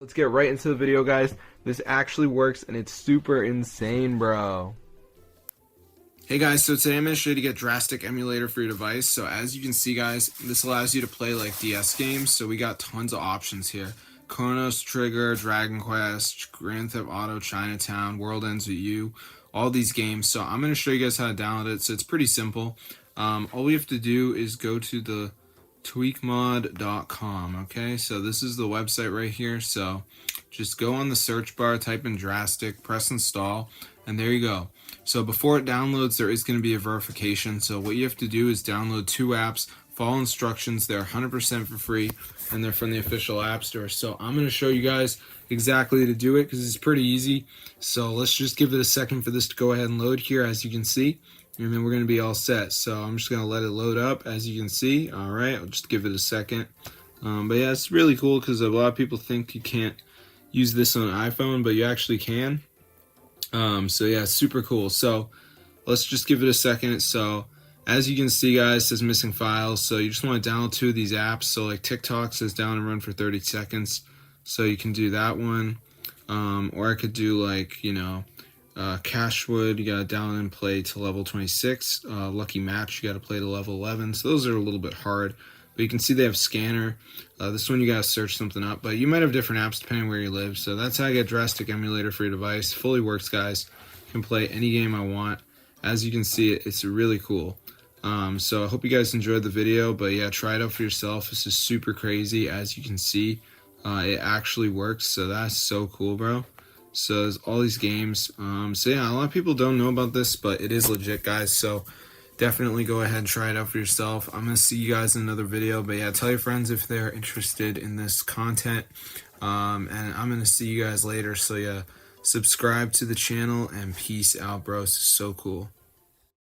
Let's get right into the video, guys. This actually works and it's super insane, bro. Hey guys, so today I'm going to show you to get DraStic Emulator for your device. So as you can see, guys, this allows you to play like DS games. So we got tons of options here. Chronos Trigger, Dragon Quest, Grand Theft Auto, Chinatown, World Ends With You, all these games. So I'm going to show you guys how to download it. So it's pretty simple. All we have to do is go to the tweakmod.com. Okay, so this is the website right here. So just go on the search bar, type in DraStic, press install, and there you go. So before it downloads, there is going to be a verification. So what you have to do is download 2 apps, follow instructions. They're 100% for free, and they're from the official app store. So I'm going to show you guys exactly to do it because it's pretty easy. So let's just give it a second for this to go ahead and load here, as you can see. And then we're going to be all set. So I'm just going to let it load up, as you can see. All right, I'll just give it a second. But yeah, it's really cool because a lot of people think you can't use this on an iPhone, but you actually can. So yeah, super cool. So let's just give it a second. So as you can see, guys, it says missing files. So you just want to download 2 of these apps. So like TikTok says down and run for 30 seconds. So you can do that one. Or I could do like, Cashwood, you gotta download and play to level 26. Lucky Match, you gotta play to level 11. So those are a little bit hard. But you can see they have Scanner. This one you gotta search something up. But you might have different apps depending where you live. So that's how I get DraStic Emulator for your device. Fully works, guys. You can play any game I want. As you can see, it's really cool. So I hope you guys enjoyed the video. But yeah, try it out for yourself. This is super crazy. As you can see, it actually works. So that's so cool, bro. So there's all these games. So yeah, a lot of people don't know about this, but it is legit, guys. So definitely go ahead and try it out for yourself. I'm going to see you guys in another video. But yeah, tell your friends if they're interested in this content. And I'm going to see you guys later. So yeah, subscribe to the channel and peace out, bro. This is so cool.